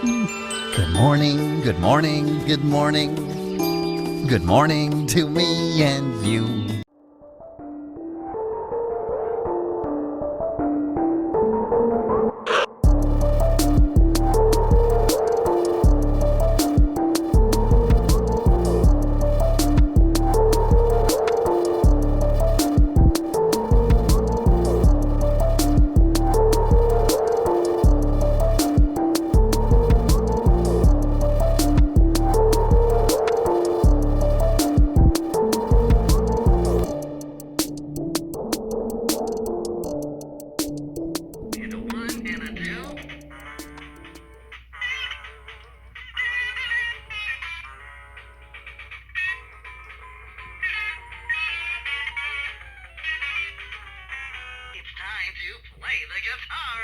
Good morning, good morning, good morning. Good morning to me and you. It's time to play the guitar.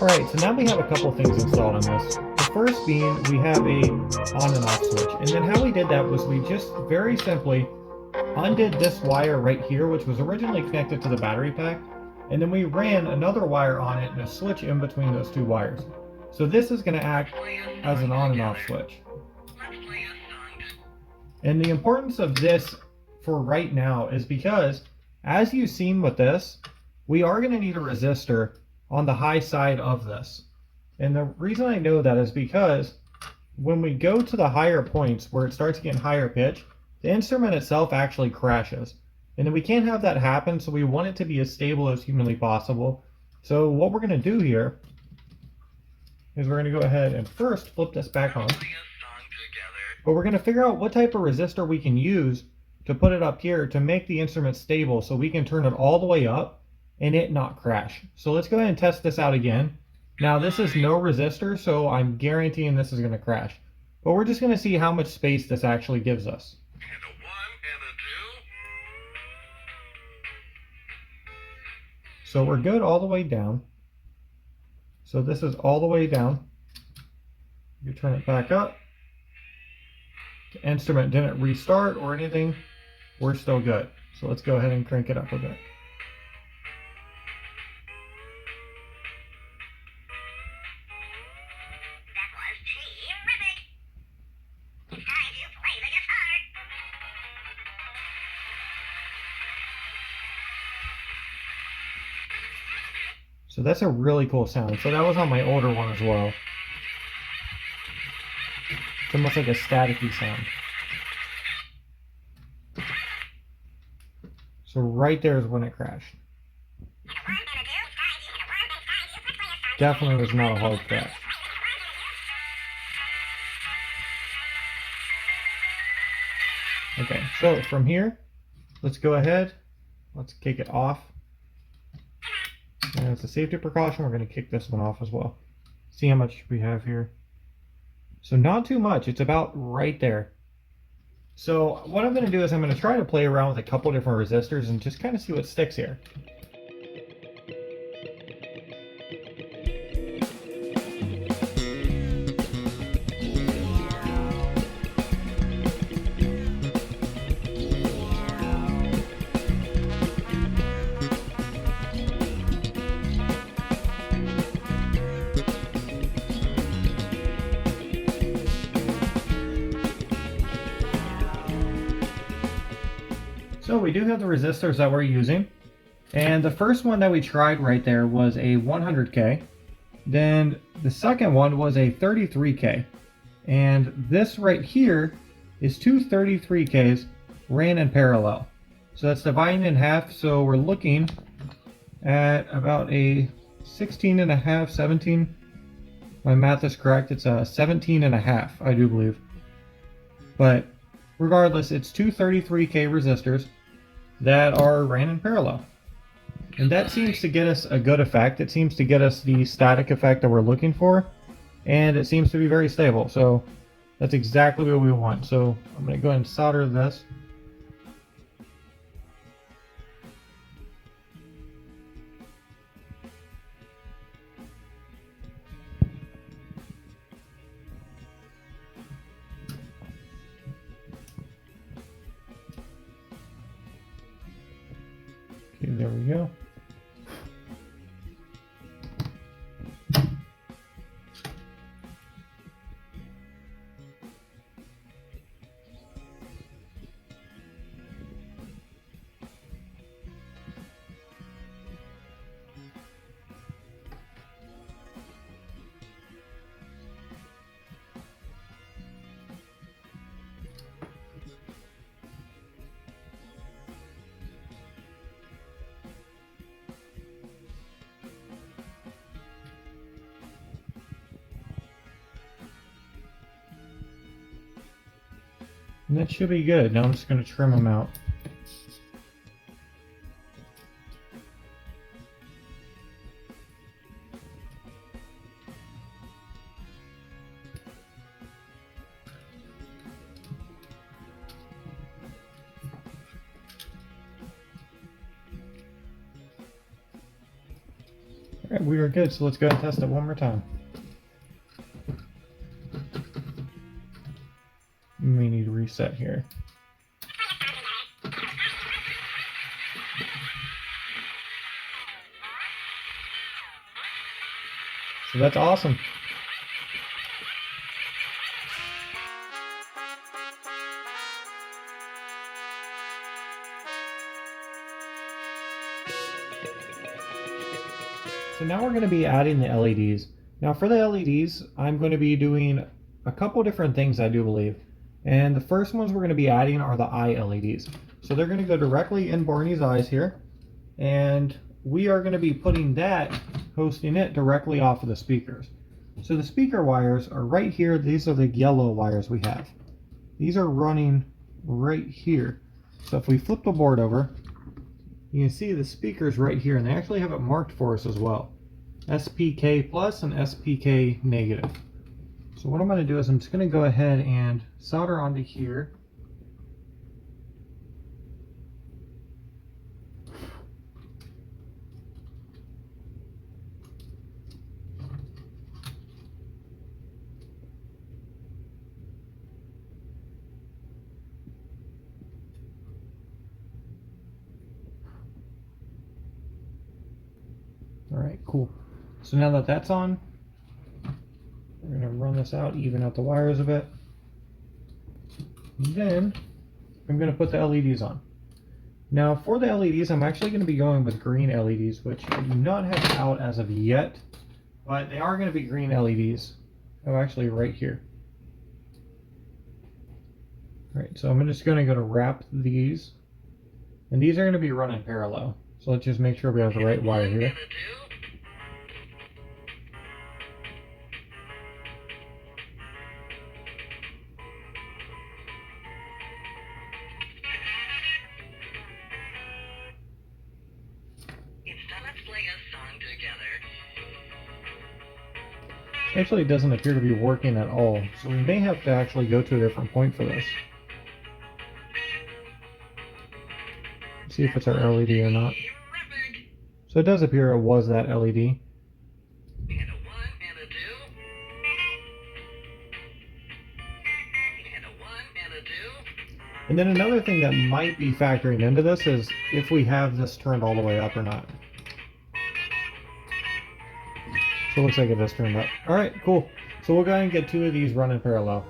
Alright, so now we have a couple things installed on this. The first being we have a on and off switch. And then how we did that was we just very simply undid this wire right here, which was originally connected to the battery pack. And then we ran another wire on it and a switch in between those two wires. So this is going to act as an on and off switch. And the importance of this for right now is because, as you've seen with this, we are going to need a resistor on the high side of this. And the reason I know that is because when we go to the higher points where it starts getting higher pitch, the instrument itself actually crashes. And then we can't have that happen, so we want it to be as stable as humanly possible. So what we're going to do here is we're going to go ahead and first flip this back on. But we're going to figure out what type of resistor we can use to put it up here to make the instrument stable so we can turn it all the way up and it not crash. So let's go ahead and test this out again. Now this is no resistor, so I'm guaranteeing this is going to crash. But we're just going to see how much space this actually gives us. And a 1 and a 2. So we're good all the way down. So this is all the way down. You turn it back up. The instrument didn't restart or anything. We're still good. So let's go ahead and crank it up a bit. So that's a really cool sound. So that was on my older one as well. It's almost like a staticky sound. So right there is when it crashed. Definitely was not a hard crash. Okay, so from here, let's go ahead. Let's kick it off. And as a safety precaution, we're going to kick this one off as well. See how much we have here. So not too much. It's about right there. So what I'm going to do is I'm going to try to play around with a couple different resistors and just kind of see what sticks here. So we do have the resistors that we're using, and the first one that we tried right there was a 100K. Then the second one was a 33K, and this right here is two 33Ks ran in parallel. So that's dividing in half, so we're looking at about a 16 and a half, 17. My math is correct, it's a 17 and a half, I do believe. But regardless, it's two 33K resistors that are ran in parallel. And that seems to get us a good effect. It seems to get us the static effect that we're looking for. And it seems to be very stable. So that's exactly what we want. So I'm going to go ahead and solder this. Okay, there we go. And that should be good. Now I'm just going to trim them out. Alright, Alright, we are good, so let's go and test it one more time. We may need to reset here. So that's awesome. So now we're going to be adding the LEDs. Now for the LEDs, I'm going to be doing a couple different things, I do believe. And the first ones we're going to be adding are the eye LEDs. So they're going to go directly in Barney's eyes here. And we are going to be putting that, hosting it directly off of the speakers. So the speaker wires are right here. These are the yellow wires we have. These are running right here. So if we flip the board over, you can see the speakers right here, and they actually have it marked for us as well. SPK plus and SPK negative. So what I'm going to do is I'm just going to go ahead and solder onto here. Alright, cool. So now that that's on, we're going to run this out, even out the wires a bit. And then I'm going to put the LEDs on. Now for the LEDs, I'm actually going to be going with green LEDs, which I do not have out as of yet, but they are going to be green LEDs. Oh, actually right here. Alright, so I'm just going to go to wrap these, and these are going to be running parallel. So let's just make sure we have the right wire here. Actually, it doesn't appear to be working at all, so we may have to actually go to a different point for this. See if it's our LED or not. So it does appear it was that LED. And then another thing that might be factoring into this is if we have this turned all the way up or not. So it looks like it is turned up. Alright, cool. So we'll go ahead and get two of these running parallel.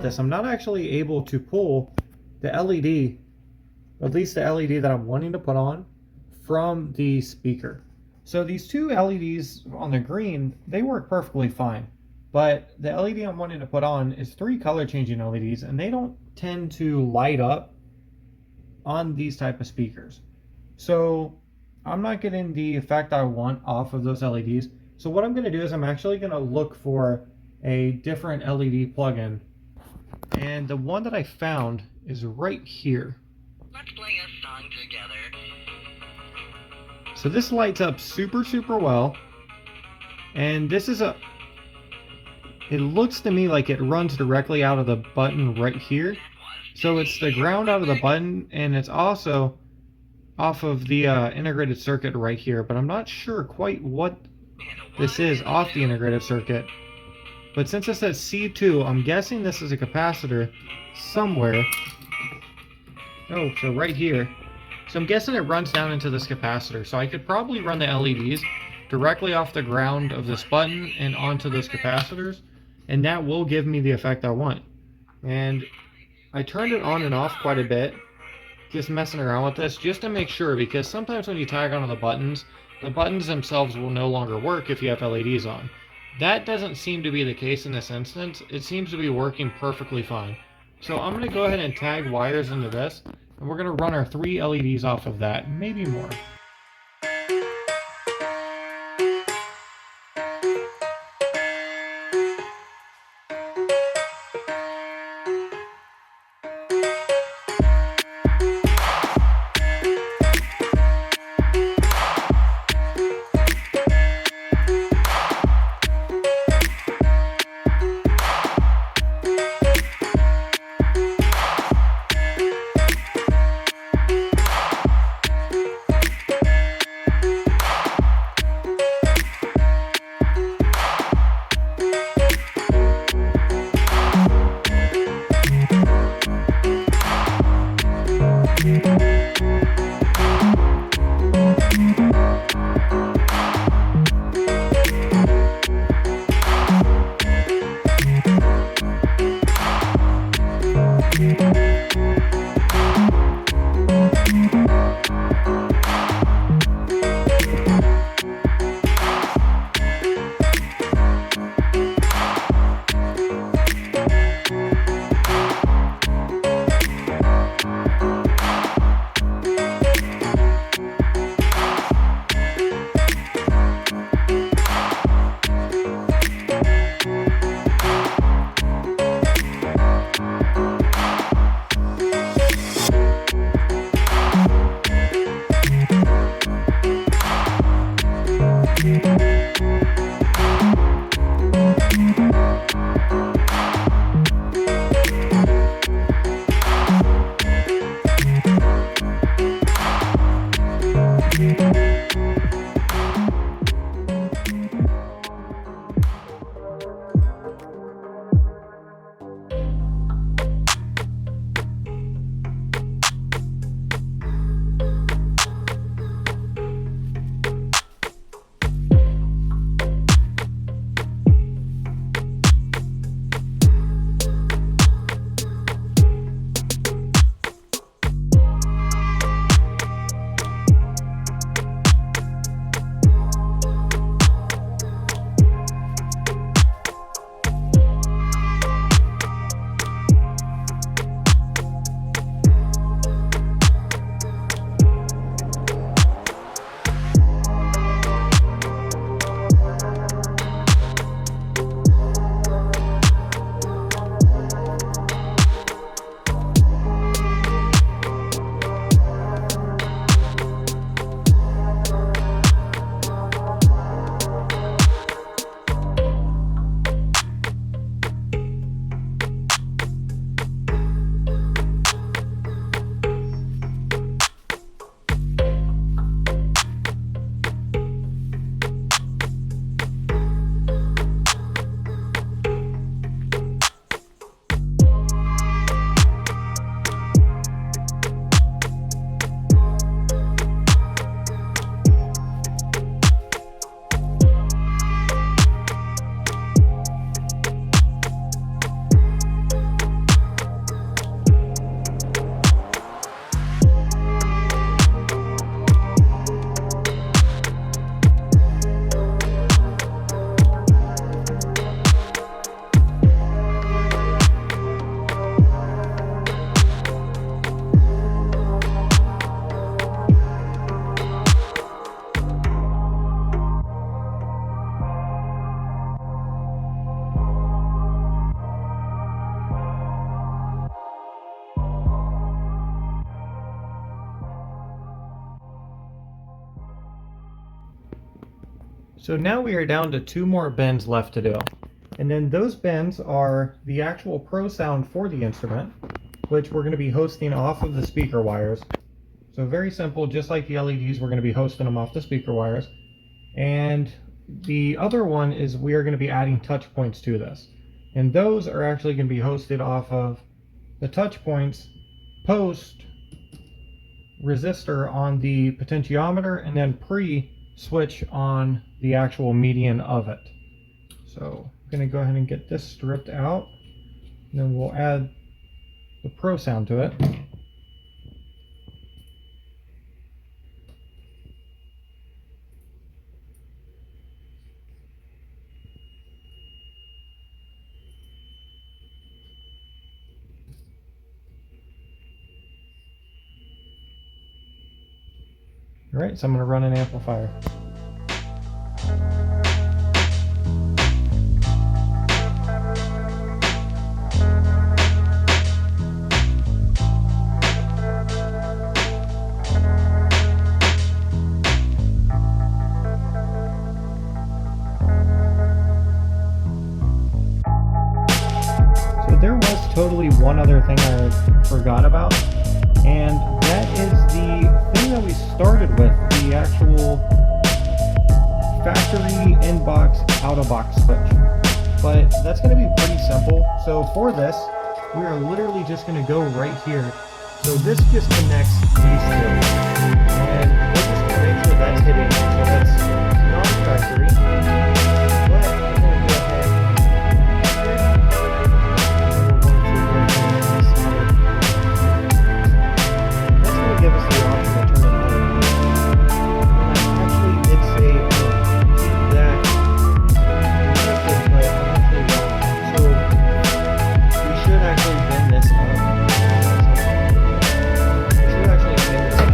This, I'm not actually able to pull the LED, at least the LED that I'm wanting to put on, from the speaker. So these two LEDs on the green, they work perfectly fine, but the LED I'm wanting to put on is 3 color changing LEDs, and they don't tend to light up on these type of speakers. So I'm not getting the effect I want off of those LEDs. So what I'm going to do is I'm actually going to look for a different LED plugin. And the one that I found is right here. Let's play a song together. So this lights up super, super well. And this is it looks to me like it runs directly out of the button right here. So it's the ground out of the button, and it's also off of the integrated circuit right here. But I'm not sure quite what this is off the integrated circuit. But since it says C2, I'm guessing this is a capacitor somewhere. Oh, so right here. So I'm guessing it runs down into this capacitor. So I could probably run the LEDs directly off the ground of this button and onto those capacitors, and that will give me the effect I want. And I turned it on and off quite a bit, just messing around with this, just to make sure, because sometimes when you tag onto the buttons themselves will no longer work if you have LEDs on. That doesn't seem to be the case in this instance. It seems to be working perfectly fine. So I'm going to go ahead and tag wires into this, and we're going to run our 3 LEDs off of that, maybe more. So now we are down to 2 more bends left to do. And then those bends are the actual pro sound for the instrument, which we're going to be hosting off of the speaker wires. So very simple, just like the LEDs, we're going to be hosting them off the speaker wires. And the other one is we are going to be adding touch points to this. And those are actually going to be hosted off of the touch points post resistor on the potentiometer and then pre-switch on the actual median of it. So I'm going to go ahead and get this stripped out, and then we'll add the pro sound to it. All right, so I'm going to run an amplifier. So there was totally one other thing I forgot about, and that is the thing that we started with, the actual factory in-box, out-of-box switch. But that's going to be pretty simple. So for this, we are literally just going to go right here. So this just connects these two. And we're just going to make sure that's hitting. So that's non-factory. But I'm going to go ahead give us the option to turn it on. Actually, it's a feedback method, but I'm actually wrong. So we should actually bend this up. We should actually bend this up.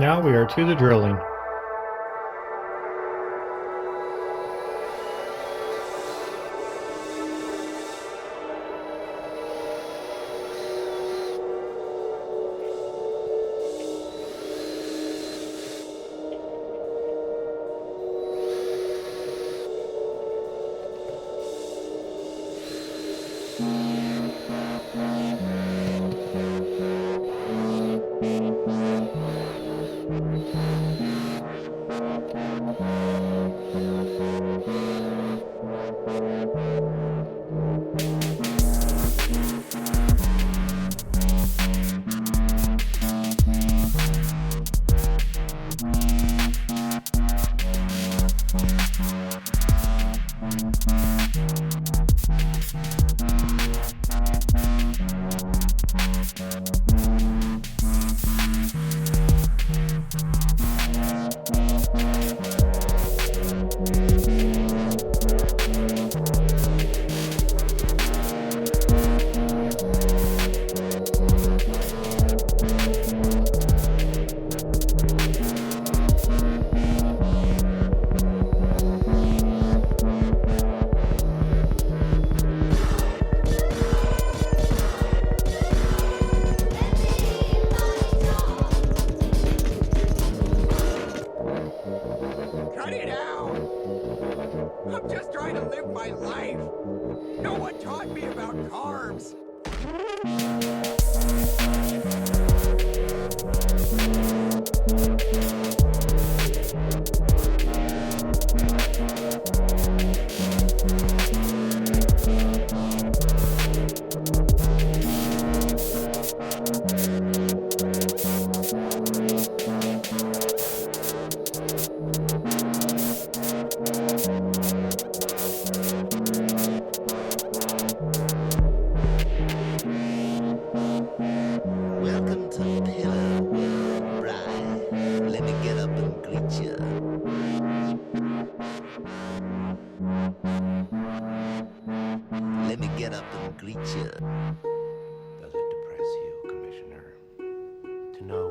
now we are to the drilling. Cut it out! I'm just trying to live my life. No one taught me about carbs. Welcome to Pillar World, Brian. Let me get up and greet you. Let me get up and greet you. Does it depress you, Commissioner, to know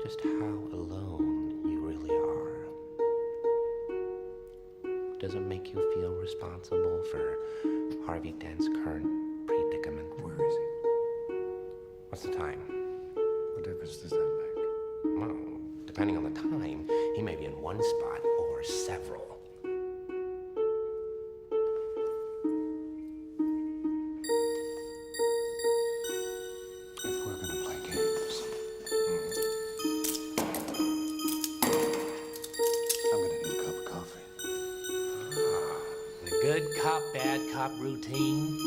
just how alone you really are? Does it make you feel responsible for Harvey Dent's current predicament? Where is he? What's the time? What difference does that make? Well, depending on the time, he may be in one spot or several. If we're gonna play games, I'm gonna need a cup of coffee. The good cop, bad cop routine.